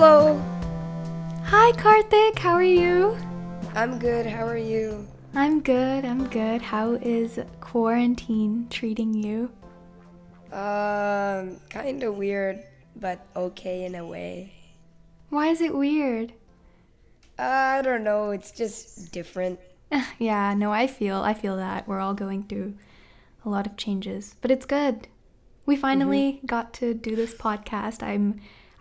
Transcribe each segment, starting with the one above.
Hello. Hi, Karthik. How are you? I'm good. How are you? I'm good. How is quarantine treating you? Kind of weird, but okay in a way. Why is it weird? I don't know. It's just different. Yeah, no, I feel that. We're all going through a lot of changes, but it's good. We finally got to do this podcast.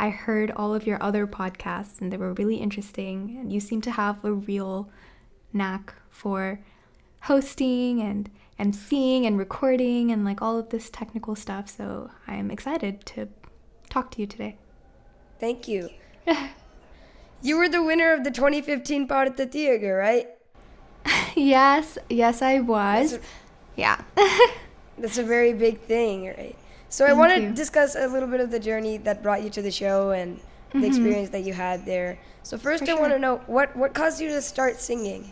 I heard all of your other podcasts and they were really interesting, and you seem to have a real knack for hosting and emceeing and recording and like all of this technical stuff. So I'm excited to talk to you today. Thank you. You were the winner of the 2015 Padutha Theeyaga, right? Yes, I was. Yeah. That's a very big thing, right? So I want to discuss a little bit of the journey that brought you to the show and the experience that you had there. So first I want to know, what caused you to start singing?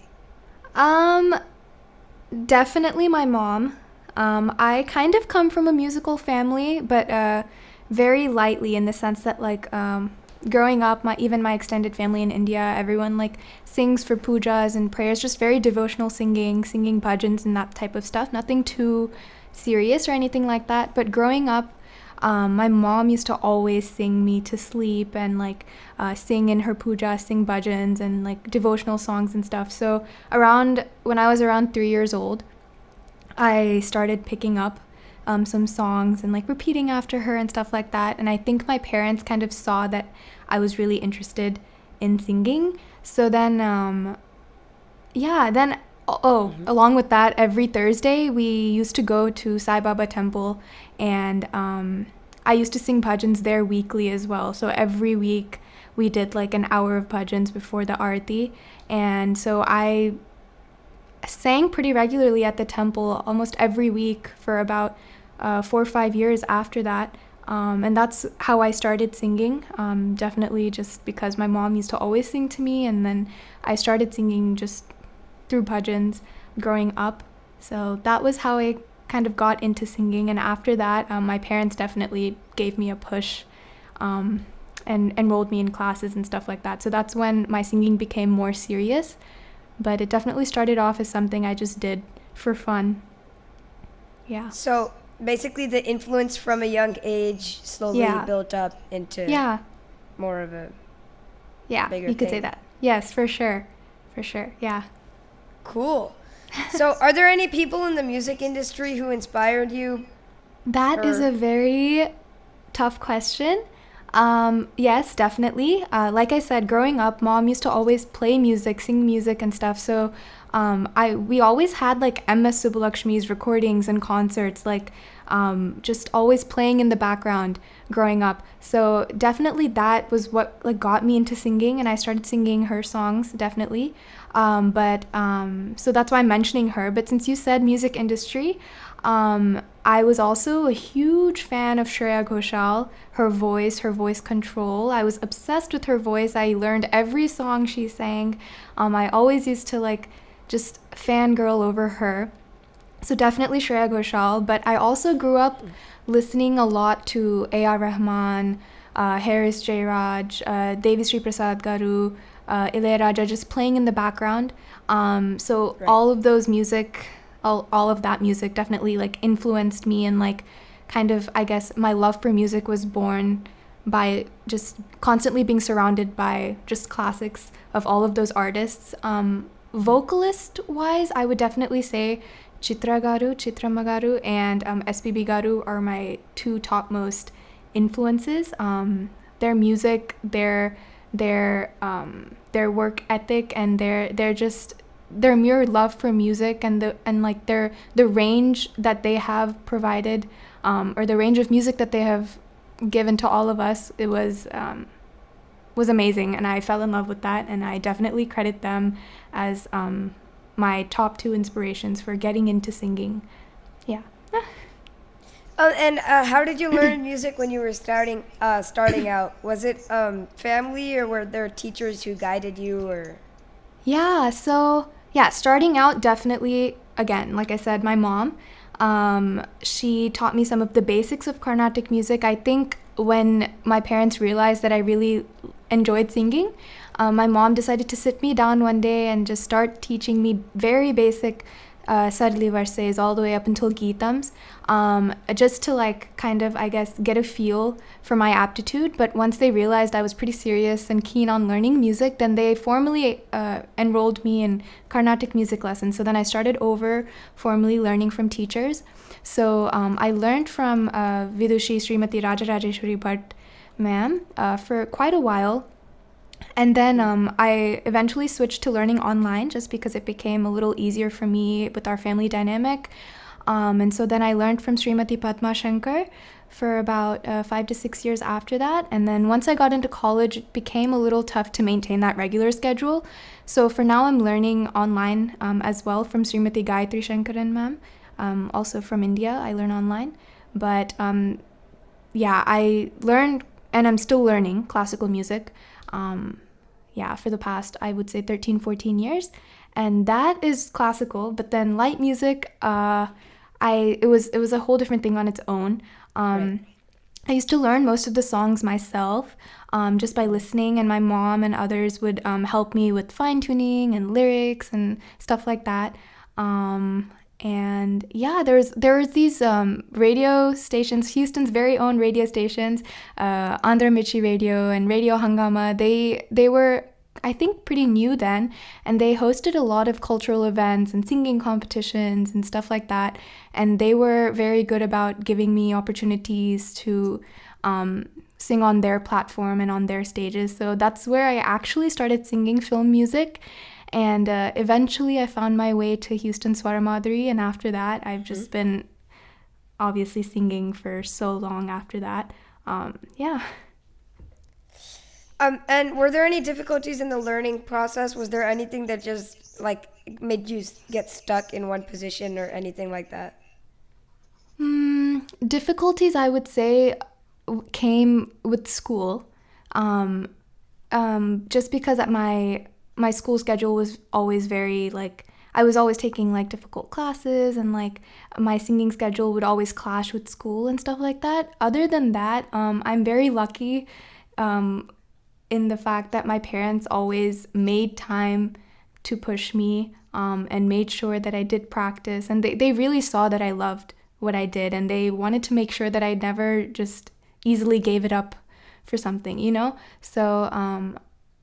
Definitely my mom. I kind of come from a musical family, but very lightly, in the sense that like growing up, my extended family in India, everyone like sings for pujas and prayers, just very devotional singing bhajans and that type of stuff. Nothing too serious or anything like that. But growing up, my mom used to always sing me to sleep and like sing in her puja, sing bhajans and like devotional songs and stuff. So when I was around 3 years old, I started picking up some songs and like repeating after her and stuff like that. And I think my parents kind of saw that I was really interested in singing. So then, along with that, every Thursday we used to go to Sai Baba temple, and I used to sing bhajans there weekly as well. So every week we did like an hour of bhajans before the arati, and so I sang pretty regularly at the temple almost every week for about 4 or 5 years after that. And that's how I started singing, definitely just because my mom used to always sing to me, and then I started singing just through bhajans growing up. So that was how I kind of got into singing. And after that, my parents definitely gave me a push and enrolled me in classes and stuff like that. So that's when my singing became more serious. But it definitely started off as something I just did for fun. Yeah. So basically the influence from a young age slowly built up into more of a bigger you could thing. say that. Yes, for sure. Yeah. Cool. So are there any people in the music industry who inspired you? That is a very tough question. Yes, definitely. Like I said, growing up, mom used to always play music, sing music and stuff. So we always had like MS Subbulakshmi's recordings and concerts, like just always playing in the background growing up. So definitely that was what like got me into singing, and I started singing her songs, definitely. So that's why I'm mentioning her. But since you said music industry, I was also a huge fan of Shreya Ghoshal, her voice control. I was obsessed with her voice. I learned every song she sang. I always used to like just fangirl over her. So definitely Shreya Ghoshal. But I also grew up listening a lot to A.R. Rahman, Harris Jairaj, Devi Sri Prasad Garu, Ilayaraja, just playing in the background. All of those music, all of that music definitely like influenced me, and like kind of, I guess, my love for music was born by just constantly being surrounded by just classics of all of those artists. Vocalist wise, I would definitely say Chitramma Garu and SPB Garu are my two topmost influences. Their music, their work ethic, and their mere love for music, and the range that they have provided, or the range of music that they have given to all of us, it was amazing, and I fell in love with that, and I definitely credit them as my top two inspirations for getting into singing. Yeah. And how did you learn music when you were starting out? Was it family, or were there teachers who guided you, or? Yeah, so starting out, definitely, again, like I said, my mom. She taught me some of the basics of Carnatic music. I think when my parents realized that I really enjoyed singing, my mom decided to sit me down one day and just start teaching me very basic Sarli verses all the way up until Geetams, just to like kind of, I guess, get a feel for my aptitude. But once they realized I was pretty serious and keen on learning music, then they formally enrolled me in Carnatic music lessons. So then I started over formally learning from teachers. So I learned from Vidushi Srimati Rajarajeshwari Bhatt ma'am for quite a while. And then I eventually switched to learning online just because it became a little easier for me with our family dynamic. And so then I learned from Srimati Padma Shankar for about 5 to 6 years after that. And then once I got into college, it became a little tough to maintain that regular schedule. So for now, I'm learning online as well from Srimati Gayatri Shankaran ma'am, also from India. I learn online. But yeah, I learned, and I'm still learning classical music. For the past, I would say 13, 14 years. And that is classical, but then light music, it was a whole different thing on its own. Right. I used to learn most of the songs myself, just by listening, and my mom and others would help me with fine-tuning and lyrics and stuff like that. And yeah, there was these radio stations, Houston's very own radio stations, Andhra Mirchi Radio and Radio Hangama. They were, I think, pretty new then, and they hosted a lot of cultural events and singing competitions and stuff like that. And they were very good about giving me opportunities to sing on their platform and on their stages. So that's where I actually started singing film music. And eventually I found my way to Houston Swara Madhuri, and after that I've just been obviously singing for so long after that. And were there any difficulties in the learning process? Was there anything that just like made you get stuck in one position or anything like that? Difficulties, I would say, came with school. Just because at my school schedule was always very, like, I was always taking, like, difficult classes, and, like, my singing schedule would always clash with school and stuff like that. Other than that, I'm very lucky in the fact that my parents always made time to push me and made sure that I did practice. And they really saw that I loved what I did, and they wanted to make sure that I never just easily gave it up for something, you know? So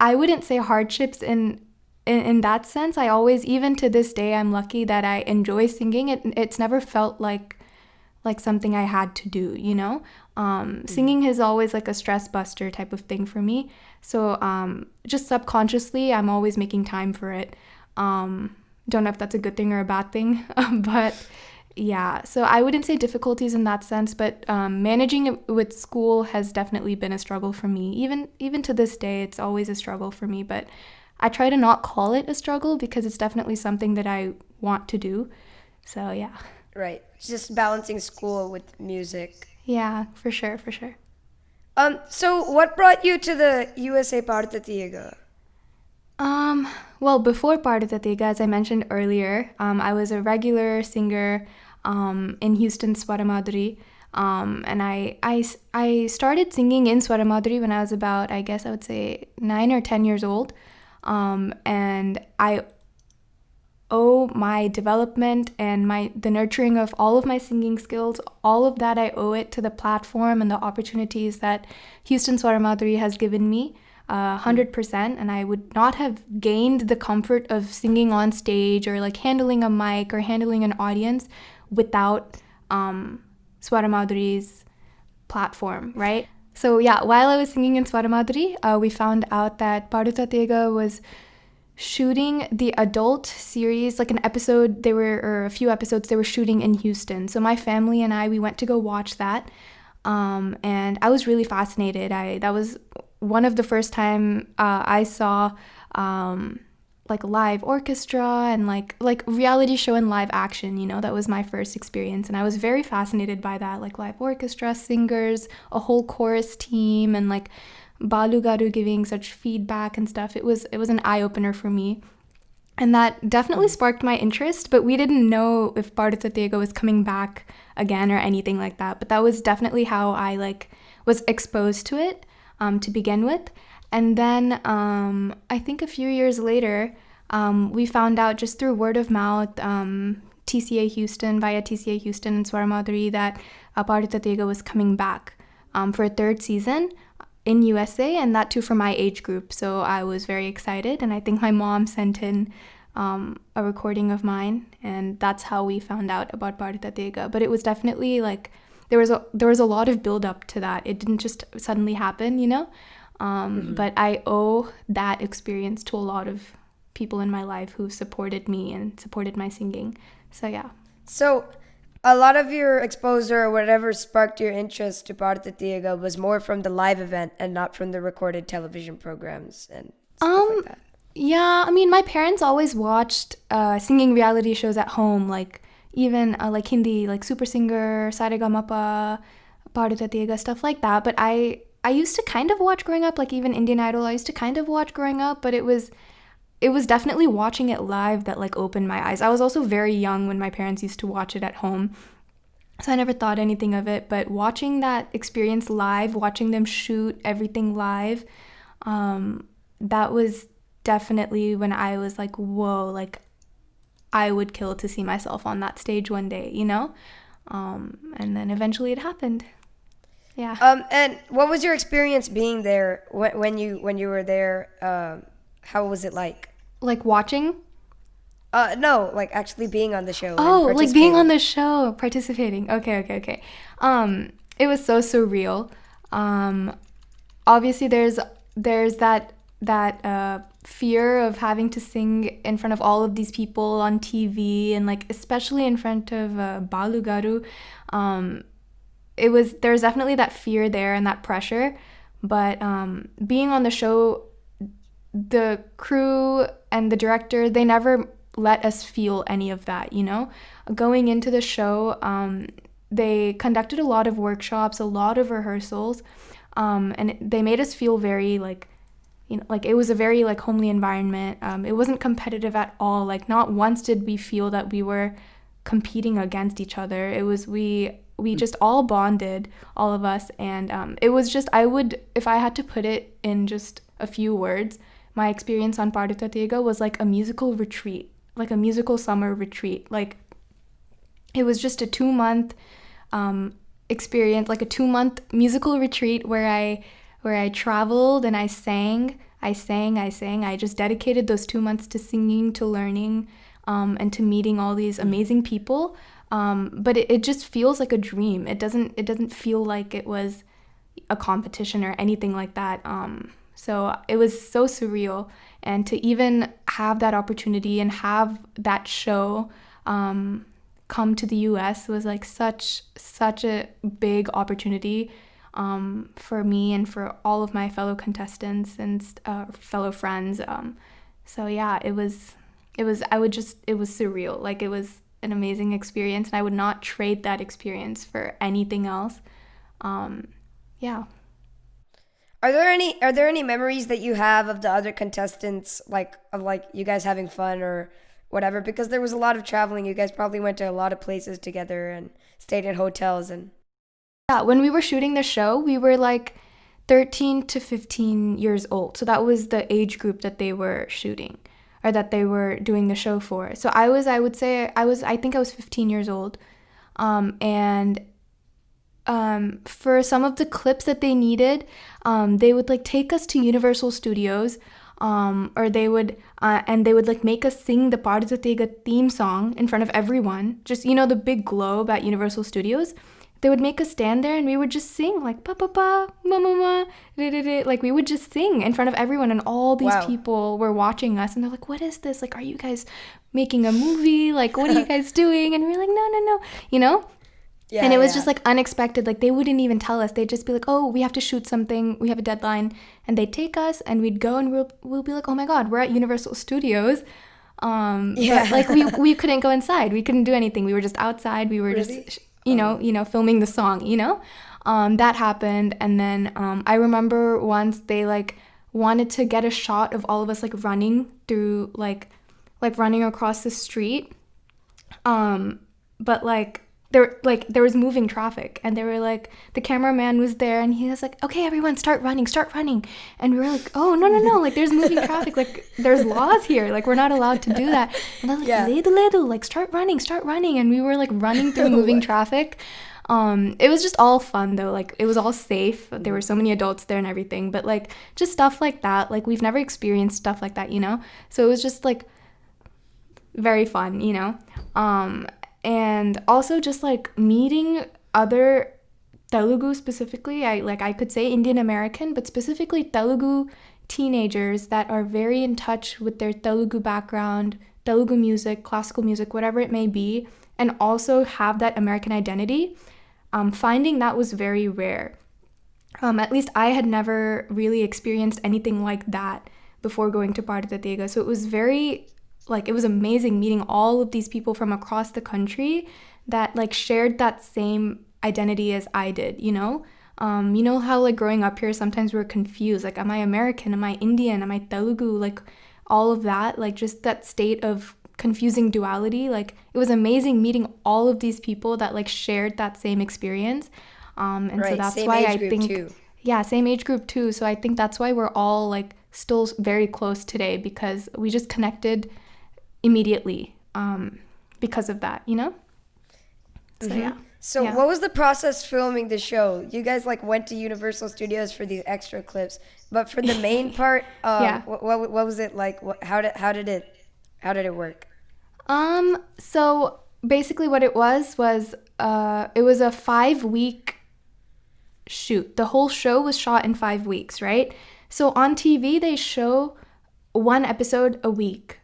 I wouldn't say hardships in that sense. I always, even to this day, I'm lucky that I enjoy singing. It's never felt like something I had to do, you know? Singing is always like a stress buster type of thing for me. So just subconsciously, I'm always making time for it. Don't know if that's a good thing or a bad thing, but yeah. So I wouldn't say difficulties in that sense, but managing it with school has definitely been a struggle for me. Even to this day, it's always a struggle for me, but I try to not call it a struggle because it's definitely something that I want to do. So yeah. Right. Just balancing school with music. Yeah, for sure. So what brought you to the USA Padutha Theeyaga? Well, before Padutha Theeyaga, as I mentioned earlier, I was a regular singer in Houston Swara Madhuri. And I started singing in Swara Madhuri when I was about, I guess I would say 9 or 10 years old. And I owe my development and the nurturing of all of my singing skills, all of that I owe it to the platform and the opportunities that Houston Swara Madhuri has given me, 100%. And I would not have gained the comfort of singing on stage or like handling a mic or handling an audience without Swara Madhuri's platform, right? So yeah, while I was singing in Swara Madhuri, we found out that Padutha Theeyaga was shooting the adult series, like an episode, or a few episodes they were shooting in Houston. So my family and we went to go watch that. And I was really fascinated. That was one of the first time I saw like live orchestra and like reality show and live action, you know. That was my first experience, and I was very fascinated by that, like live orchestra, singers, a whole chorus team, and like Balu Garu giving such feedback and stuff. It was an eye-opener for me. And that definitely sparked my interest, but we didn't know if Padutha Theeyaga was coming back again or anything like that. But that was definitely how I like was exposed to it to begin with. And then I think a few years later, we found out just through word of mouth, TCA Houston, via TCA Houston and Swara Veda, that Padutha Theeyaga was coming back for a third season in USA, and that too for my age group. So I was very excited, and I think my mom sent in a recording of mine, and that's how we found out about Padutha Theeyaga. But it was definitely like there was a lot of build up to that. It didn't just suddenly happen, you know. But I owe that experience to a lot of people in my life who supported me and supported my singing. So yeah. So a lot of your exposure or whatever sparked your interest to Padutha Theeyaga was more from the live event and not from the recorded television programs and stuff like that. Yeah, I mean, my parents always watched singing reality shows at home, like even like Hindi, like Super Singer, Saregamapa, Padutha Theeyaga, stuff like that. But I used to kind of watch growing up, like even Indian Idol, I used to kind of watch growing up, but it was definitely watching it live that like opened my eyes. I was also very young when my parents used to watch it at home, so I never thought anything of it. But watching that experience live, watching them shoot everything live, that was definitely when I was like, whoa, like I would kill to see myself on that stage one day, you know? And then eventually it happened. Yeah. And what was your experience being there when you were there? How was it like? Like watching? No, like actually being on the show. Oh, like being on the show, participating. Okay. It was so surreal. Obviously there's that fear of having to sing in front of all of these people on TV, and like especially in front of Balu Garu. There's definitely that fear there and that pressure, but being on the show, the crew and the director, they never let us feel any of that, you know? Going into the show, they conducted a lot of workshops, a lot of rehearsals, and they made us feel very like, you know, like it was a very like homely environment. It wasn't competitive at all. Like not once did we feel that we were competing against each other. It was we just all bonded, all of us, and it was just, if I had to put it in just a few words, my experience on Padutha Theeyaga was like a musical retreat, like a musical summer retreat. Like it was just a 2-month experience, like a 2-month musical retreat where I traveled and I sang. I just dedicated those 2 months to singing, to learning, and to meeting all these amazing people. But it just feels like a dream. It doesn't feel like it was a competition or anything like that. So it was so surreal, and to even have that opportunity and have that show come to the US was like such a big opportunity for me and for all of my fellow contestants and fellow friends. So yeah, it was surreal. Like it was an amazing experience, and I would not trade that experience for anything else. Yeah. Are there any memories that you have of the other contestants, like you guys having fun or whatever? Because there was a lot of traveling. You guys probably went to a lot of places together and stayed in hotels and. Yeah, when we were shooting the show, we were like 13 to 15 years old. So that was the age group that they were shooting, or that they were doing the show for. So I think I was 15 years old. And for some of the clips that they needed, they would like take us to Universal Studios, or they would like make us sing the Padutha Theeyaga theme song in front of everyone. Just, you know, the big globe at Universal Studios. They would make us stand there and we would just sing like pa pa pa ma ma ma, like we would just sing in front of everyone, and all these people were watching us and they're like, what is this? Like, are you guys making a movie? Like, what are you guys doing? And we're like, no, you know? Yeah, and it was just like unexpected. Like they wouldn't even tell us. They'd just be like, oh, we have to shoot something. We have a deadline. And they'd take us and we'd go and we'll be like, oh my God, we're at Universal Studios. But like we couldn't go inside. We couldn't do anything. We were just outside. We were just, you know, filming the song, you know? That happened. And then I remember once they like wanted to get a shot of all of us like running through like like running across the street, but like there was moving traffic, and they were like, the cameraman was there, and he was like, okay, everyone, start running, and we were like, oh, no, like there's moving traffic, like there's laws here, like we're not allowed to do that. And I was like, ledo, like start running, and we were like running through moving traffic. It was just all fun though, like it was all safe, there were so many adults there and everything, but like just stuff like that, like we've never experienced stuff like that, you know, so it was just like very fun, you know. And also just like meeting other Telugu specifically, I could say Indian American, but specifically Telugu teenagers that are very in touch with their Telugu background, Telugu music, classical music, whatever it may be, and also have that American identity. Finding that was very rare. At least I had never really experienced anything like that before going to Padutha Theeyaga. So it was it was amazing meeting all of these people from across the country that like shared that same identity as I did, you know? You know how like growing up here, sometimes we're confused, like, am I American? Am I Indian? Am I Telugu? Like all of that, like just that state of confusing duality. Like it was amazing meeting all of these people that like shared that same experience. And right, so that's why I think, too. Yeah, same age group too. So I think that's why we're all like still very close today, because we just connected immediately because of that, you know? So yeah. So what was the process filming the show? You guys like went to Universal Studios for these extra clips, but for the main part, what was it like? How did it work? So basically what it was it was a 5-week shoot. The whole show was shot in 5 weeks, right? So on TV they show 1 episode a week,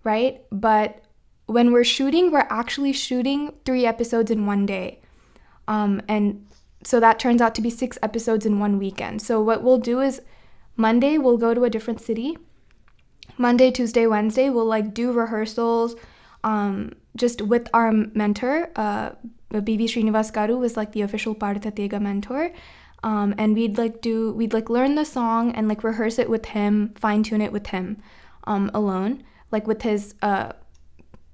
right? But when we're shooting, we're actually shooting 3 episodes in 1 day. And so that turns out to be 6 episodes in 1 weekend. So what we'll do is Monday we'll go to a different city. Monday, Tuesday, Wednesday we'll like do rehearsals just with our mentor. BB Srinivas Garu was like the official Padutha Theeyaga mentor. And we'd learn the song and like rehearse it with him, fine tune it with him alone, like with his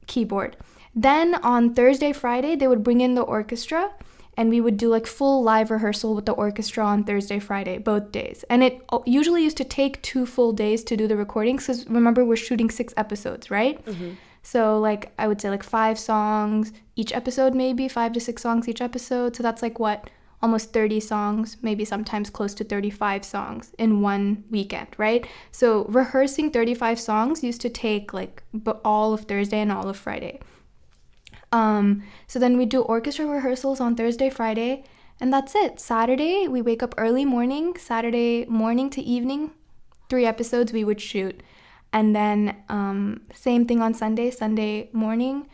keyboard. Then on Thursday, Friday, they would bring in the orchestra, and we would do like full live rehearsal with the orchestra on Thursday, Friday, both days. And it usually used to take 2 full days to do the recordings, because remember, we're shooting 6 episodes, right? Mm-hmm. So like I would say like 5 songs each episode, maybe 5 to 6 songs each episode. So that's like what? Almost 30 songs, maybe sometimes close to 35 songs in 1 weekend, right? So rehearsing 35 songs used to take like all of Thursday and all of Friday. So then we do orchestra rehearsals on Thursday, Friday, and that's it. Saturday, we wake up early morning, Saturday morning to evening, 3 episodes we would shoot. And then same thing on Sunday, Sunday morning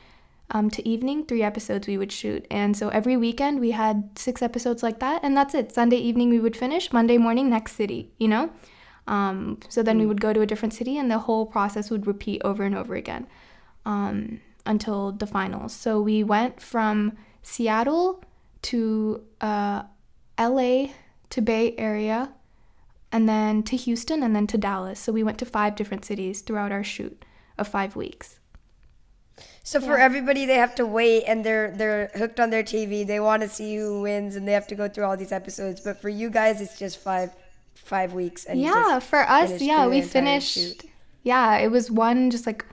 to evening, 3 episodes we would shoot. And so every weekend we had 6 episodes like that, and that's it. Sunday evening we would finish, Monday morning, next city, you know? So then we would go to a different city, and the whole process would repeat over and over again until the finals. So we went from Seattle to LA to Bay Area, and then to Houston, and then to Dallas. So we went to 5 different cities throughout our shoot of 5 weeks. So for everybody, they have to wait, and they're hooked on their TV. They want to see who wins, and they have to go through all these episodes. But for you guys, it's just five weeks. And for us, we finished. Shoot. Yeah, it was just like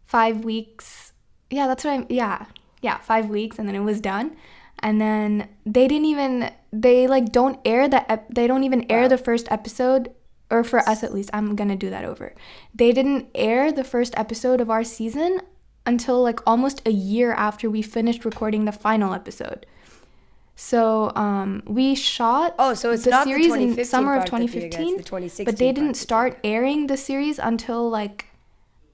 5 weeks. Yeah, that's what 5 weeks, and then it was done. And then they don't even air the first episode, or for us at least, I'm gonna do that over. They didn't air the first episode of our season until like almost a year after we finished recording the final episode. So we shot so it's the series in summer of 2015, but they didn't start airing the series until like,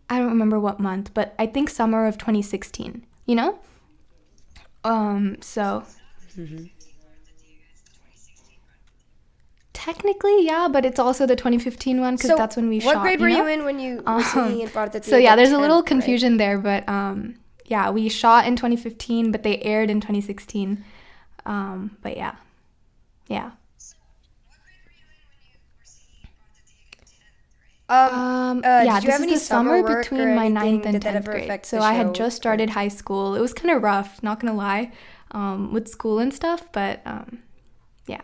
I don't remember what month, but I think summer of 2016, you know? So technically, yeah, but it's also the 2015 one, because that's when we shot. What grade were you in when you were singing in Padutha Theeyaga? So yeah, there's a little confusion there, but we shot in 2015, but they aired in 2016. But yeah. Did you this have is any the summer work between or my ninth anything? and Did that 10th ever grade. affect So the I had show, just or- started high school. It was kind of rough, not gonna lie, with school and stuff, but yeah.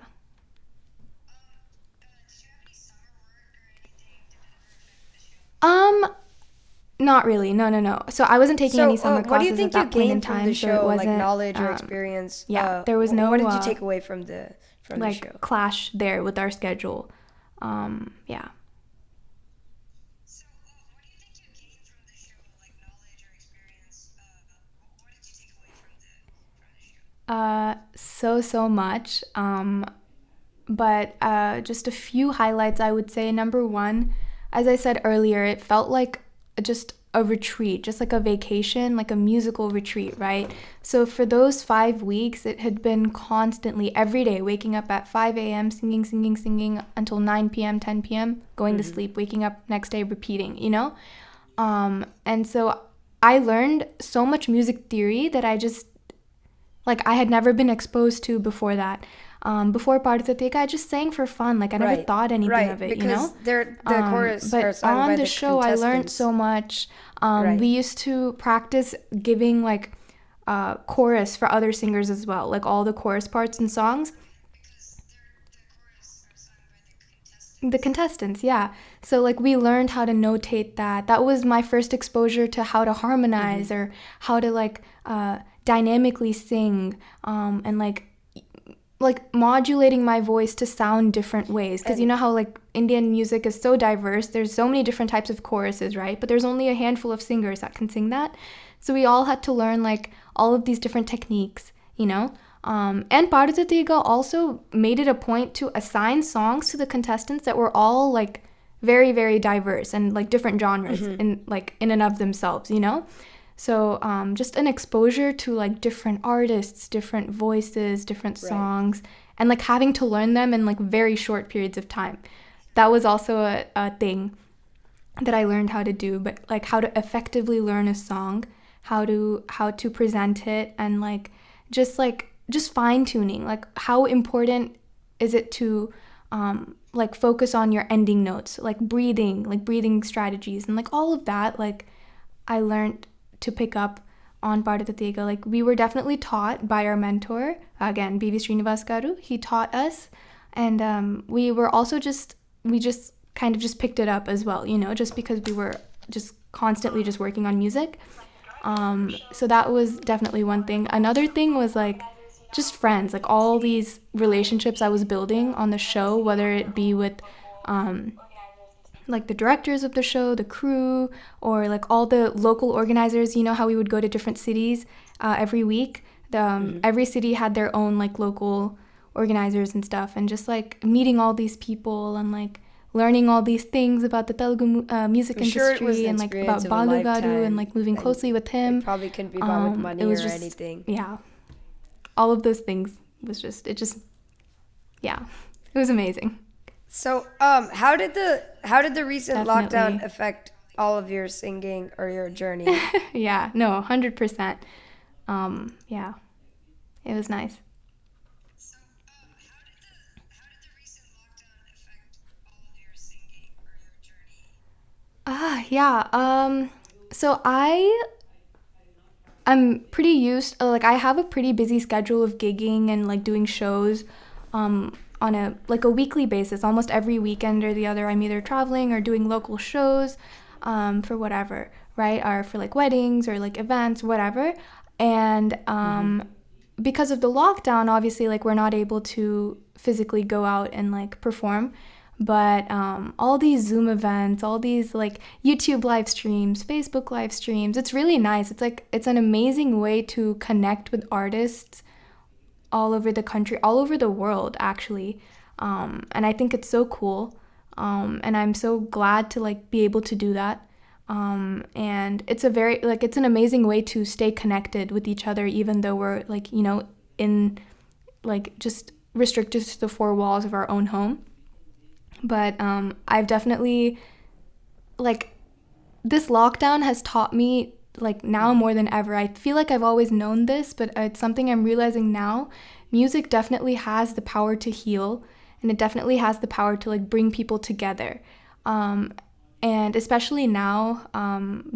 Not really. No. So I wasn't taking any summer what do you classes at think you that point in gained from the time, so it show, like wasn't knowledge or experience? yeah, there was no What did you take away from the like show? clash there with our schedule. Yeah. So much. But just a few highlights, I would say. Number one, as I said earlier, it felt like just a retreat, just like a vacation, like a musical retreat, right? So for those 5 weeks, it had been constantly every day, waking up at 5 a.m., singing until 9 p.m., 10 p.m., going to sleep, waking up next day, repeating, you know? And so I learned so much music theory that I had never been exposed to before that. Before Padutha Theeyaga, I just sang for fun. Like, I never thought anything of it, you know? The chorus but are sung on by the show, I learned so much. We used to practice giving, like, chorus for other singers as well, like all the chorus parts and songs. The contestants, yeah. So, like, we learned how to notate that. That was my first exposure to how to harmonize or how to, like, dynamically sing, and, like modulating my voice to sound different ways, because you know how like Indian music is so diverse, there's so many different types of choruses, right? But there's only a handful of singers that can sing that, so we all had to learn like all of these different techniques, you know. And Padutha Theeyaga also made it a point to assign songs to the contestants that were all like very, very diverse and like different genres in and of themselves, you know. So just an exposure to like different artists, different voices, different songs, and like having to learn them in like very short periods of time. That was also a thing that I learned how to do, but like how to effectively learn a song, how to present it, and just fine tuning. Like how important is it to like focus on your ending notes, like breathing strategies, and like all of that. Like I learned to pick up on Padutha Theeyaga. Like we were definitely taught by our mentor, again, B.V. Srinivas Garu. He taught us, and we were also we just kind of just picked it up as well, you know, just because we were just constantly just working on music. So that was definitely one thing. Another thing was like just friends, like all these relationships I was building on the show, whether it be with like the directors of the show, the crew, or like all the local organizers. You know how we would go to different cities every week. Every city had their own like local organizers and stuff, and just like meeting all these people and like learning all these things about the Telugu music industry and like about Balu Garu and like moving closely with him. It probably couldn't be bought with money or anything. Yeah, all of those things was it was amazing. So, how did the recent Definitely. lockdown affect all of your singing or your journey? Yeah, no, 100%. Yeah, it was nice. So, how did the recent lockdown affect all of your singing or your journey? Yeah. So I'm pretty used. Like I have a pretty busy schedule of gigging and like doing shows. On a weekly basis, almost every weekend or the other, I'm either traveling or doing local shows for whatever, right? Or for like weddings or like events, whatever. And because of the lockdown, obviously, like we're not able to physically go out and like perform. But all these Zoom events, all these like YouTube live streams, Facebook live streams, it's really nice. It's an amazing way to connect with artists all over the country, all over the world, actually. And I think it's so cool. And I'm so glad to like be able to do that. And it's it's an amazing way to stay connected with each other, even though we're like, you know, in like just restricted to the four walls of our own home. But I've definitely like this lockdown has taught me like now more than ever. I feel like I've always known this, but it's something I'm realizing now. Music definitely has the power to heal, and it definitely has the power to like bring people together. And especially now,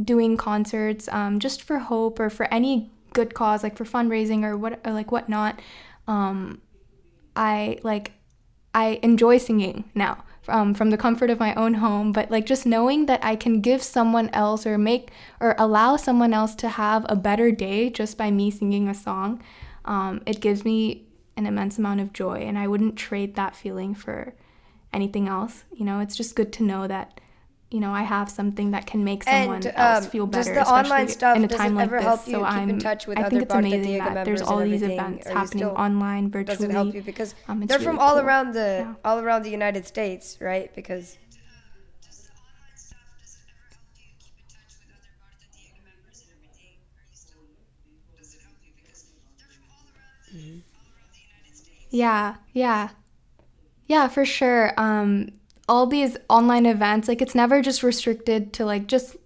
doing concerts just for hope or for any good cause, like for fundraising or whatnot. I enjoy singing now from the comfort of my own home, but like just knowing that I can give someone else or allow someone else to have a better day just by me singing a song, it gives me an immense amount of joy, and I wouldn't trade that feeling for anything else. It's just good to know that I have something that can make someone else feel better, does the online stuff, in a time like ever this. help you keep in touch with I other think it's Padutha amazing Theeyaga that there's members all and these everything? events Are you happening still- online, virtually. Does it help you? Because it's they're really from all cool. around the United States, right? Because Yeah, for sure. All these online events, like it's never just restricted to like just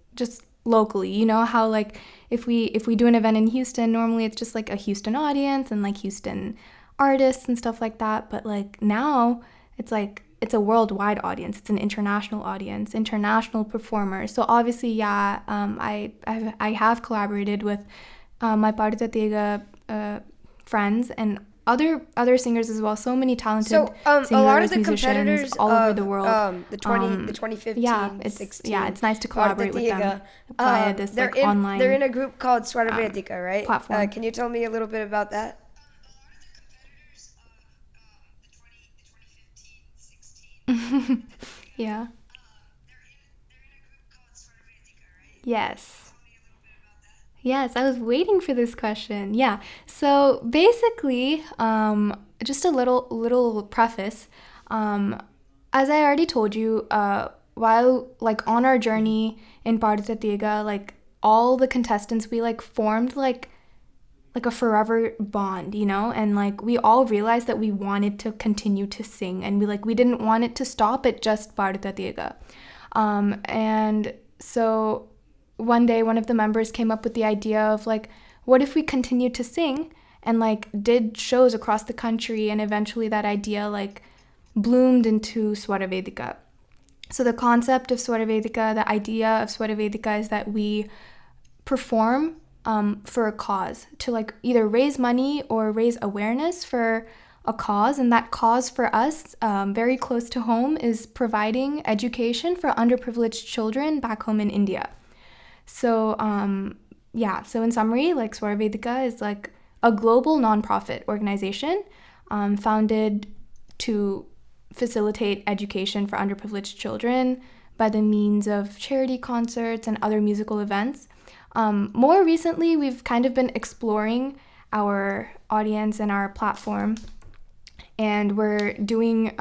locally. You know how like if we do an event in Houston, normally it's just like a Houston audience and like Houston artists and stuff like that. But like now it's like it's a worldwide audience. It's an international audience, international performers. So obviously, I have collaborated with my Padutha Theeyaga friends and other singers as well. So many talented singers, a lot of the musicians competitors all over the world. The 2015, it's nice to collaborate with them via this online. They're in a group called Swara Veda, right? Platform. Can you tell me a little bit about that? Yeah. Yes, I was waiting for this question. Yeah. So basically, just a little preface. As I already told you, while like on our journey in Padutha Theeyaga, like all the contestants, we like formed like a forever bond, and like we all realized that we wanted to continue to sing, and we didn't want it to stop at just Padutha Theeyaga. And so one day one of the members came up with the idea of like, what if we continued to sing and like did shows across the country, and eventually that idea like bloomed into Swara Veda. So the concept of Swara Veda, the idea of Swara Veda is that we perform for a cause, to like either raise money or raise awareness for a cause, and that cause for us, very close to home, is providing education for underprivileged children back home in India. So so in summary, like Swara Veda is like a global nonprofit organization founded to facilitate education for underprivileged children by the means of charity concerts and other musical events. More recently, we've kind of been exploring our audience and our platform, and we're doing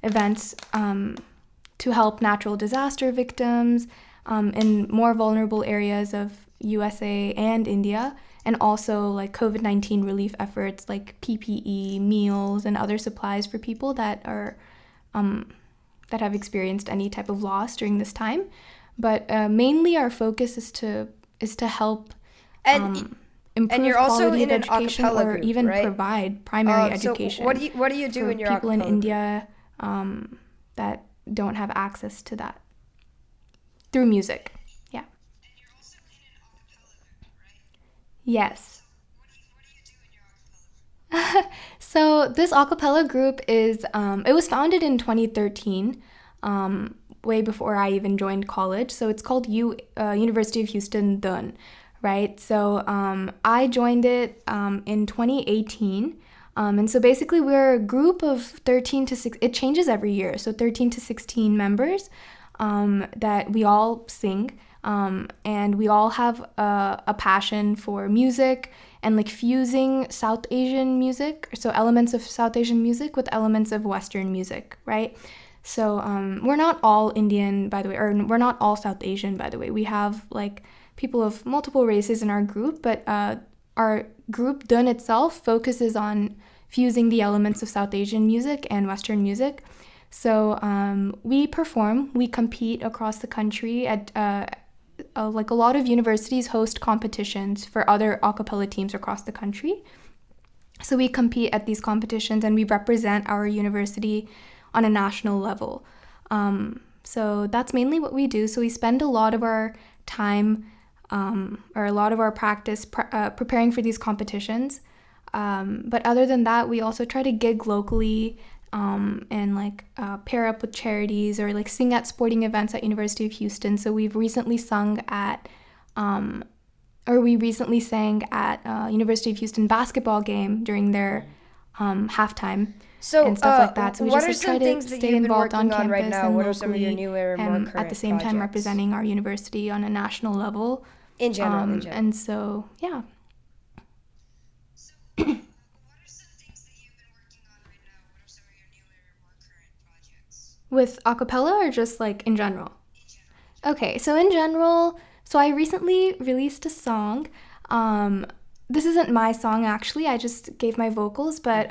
events to help natural disaster victims in more vulnerable areas of USA and India, and also like COVID-19 relief efforts like PPE, meals, and other supplies for people that are that have experienced any type of loss during this time. But mainly our focus is to help improve and you're also quality in of an education, Acapella or group, even right? provide primary education. So what do you do for in your people Acapella in group? India that don't have access to that through music? Yeah. And you're also in an Acapella group, right? Yes. What do you do in your Acapella group? So this acapella group is, it was founded in 2013, way before I even joined college. So it's called University of Houston Dun, right? So I joined it in 2018. And so basically we're a group of 13 to 6, it changes every year. So 13 to 16 members that we all sing. And we all have a passion for music and like fusing South Asian music, so elements of South Asian music with elements of Western music, right? So we're not all Indian, by the way, or we're not all South Asian, by the way. We have like people of multiple races in our group, but our group Dun itself focuses on fusing the elements of South Asian music and Western music. So we perform, we compete across the country at like a lot of universities host competitions for other a cappella teams across the country. So we compete at these competitions and we represent our university on a national level. So that's mainly what we do. So we spend a lot of our time or a lot of our practice preparing for these competitions. But other than that, we also try to gig locally and like pair up with charities or like sing at sporting events at University of Houston. So we've recently sung at we recently sang at University of Houston basketball game during their halftime. So, and stuff like that. So we what just are like, some try things to that stay you've been involved on working on campus right now? and What are some of your locally, newer, more and current at the same time projects? representing our university on a national level. In general. And so, yeah. So, what are some things that you've been working on right now? What are some of your newer, more current projects? With acapella or just like in general? In general. Okay, so in general, so I recently released a song. This isn't my song actually, I just gave my vocals, but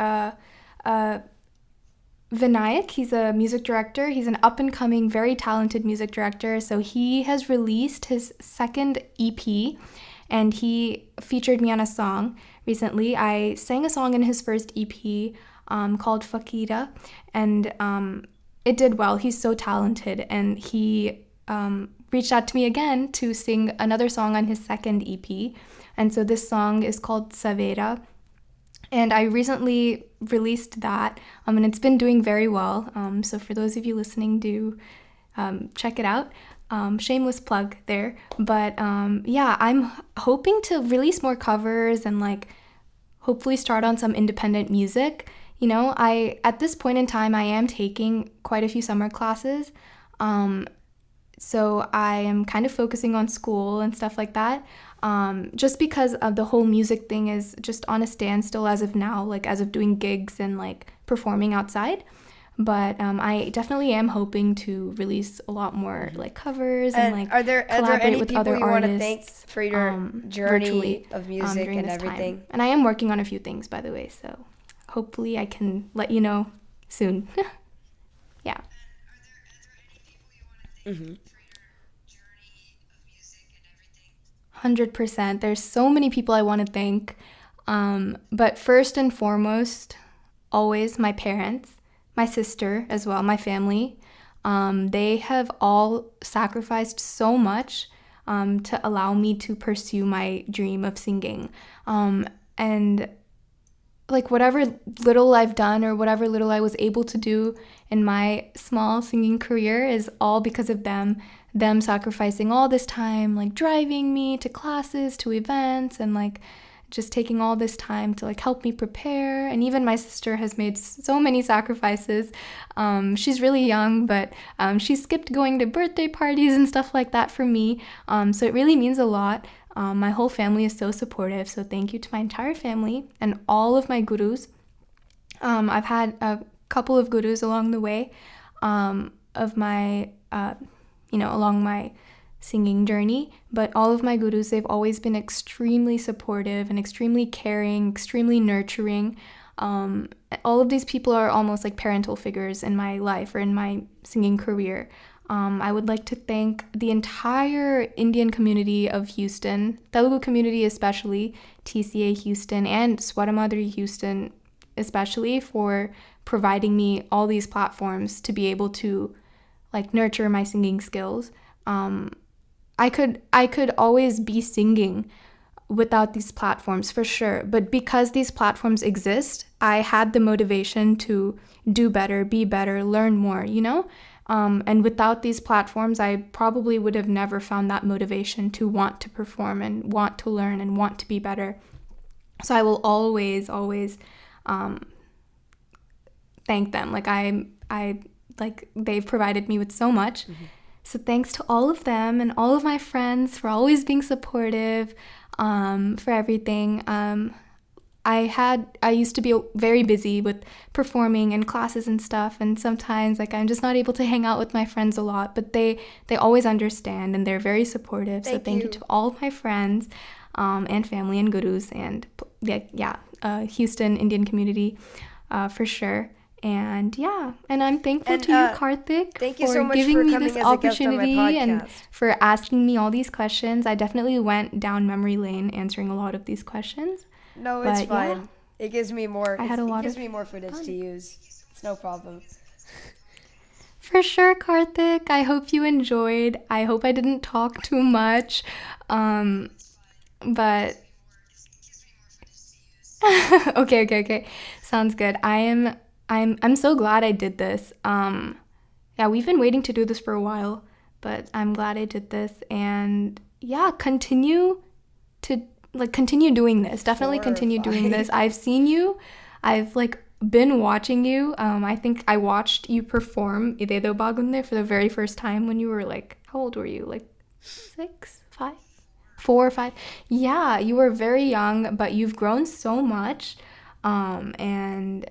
Vinayak, he's a music director. He's an up-and-coming, very talented music director. So he has released his second EP, and he featured me on a song recently. I sang a song in his first EP called Fakira, and it did well. He's so talented, and he reached out to me again to sing another song on his second EP. And so this song is called Savera. And I recently released that, and it's been doing very well. So for those of you listening, do check it out. Shameless plug there. But yeah, I'm hoping to release more covers and like hopefully start on some independent music. You know, at this point in time, I am taking quite a few summer classes. So I am kind of focusing on school and stuff like that. Just because of the whole music thing is just on a standstill as of now, like as of doing gigs and like performing outside. But I definitely am hoping to release a lot more like covers and like are there any with people other you want to artists, thank for your journey of music and everything? Time. And I am working on a few things, by the way, so hopefully I can let you know soon. Yeah. And are there any people you want to thank for your journey of music and everything? 100%. There's so many people I want to thank. But first and foremost, always my parents, my sister as well, my family. They have all sacrificed so much to allow me to pursue my dream of singing. And like whatever little I've done or whatever little I was able to do in my small singing career is all because of them sacrificing all this time, like driving me to classes, to events, and like just taking all this time to like help me prepare. And even my sister has made so many sacrifices. She's really young, but she skipped going to birthday parties and stuff like that for me. So it really means a lot. My whole family is so supportive, so thank you to my entire family and all of my gurus. I've had a couple of gurus along the way of my, along my singing journey, but all of my gurus, they've always been extremely supportive and extremely caring, extremely nurturing. All of these people are almost like parental figures in my life or in my singing career. I would like to thank the entire Indian community of Houston, Telugu community especially, TCA Houston and Swara Veda Houston especially, for providing me all these platforms to be able to like nurture my singing skills. I could always be singing without these platforms for sure, but because these platforms exist, I had the motivation to do better, be better, learn more, you know? And without these platforms, I probably would have never found that motivation to want to perform and want to learn and want to be better. So I will always thank them. Like they've provided me with so much. Mm-hmm. So thanks to all of them and all of my friends for always being supportive, for everything. I used to be very busy with performing and classes and stuff, and sometimes like I'm just not able to hang out with my friends a lot, but they always understand and they're very supportive. So thank you to all of my friends and family and gurus and Houston Indian community for sure. And I'm thankful to you, Karthik, for giving me this opportunity and for asking me all these questions. I definitely went down memory lane answering a lot of these questions. No, it's fine. Yeah. It gives me more. I had a lot of footage to use. It's no problem. For sure, Karthik. I hope you enjoyed. I hope I didn't talk too much. But okay. Sounds good. I'm so glad I did this. Yeah, we've been waiting to do this for a while, but I'm glad I did this. And yeah, continue doing this. Definitely continue doing this. I've seen you. I've been watching you. I think I watched you perform Idedo Bagunde for the very first time when you were how old were you? 6, 5, 4 or 5? Yeah, you were very young, but you've grown so much. And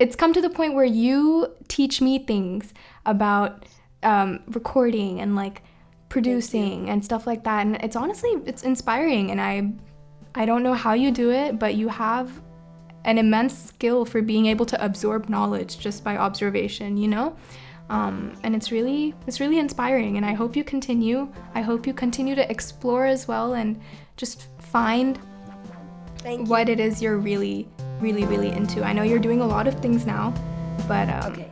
it's come to the point where you teach me things about recording and producing and stuff like that. And it's inspiring. And I don't know how you do it, but you have an immense skill for being able to absorb knowledge just by observation, and it's really inspiring. And I hope you continue. I hope you continue to explore as well and just find what it is you're really into. I know you're doing a lot of things now, but okay.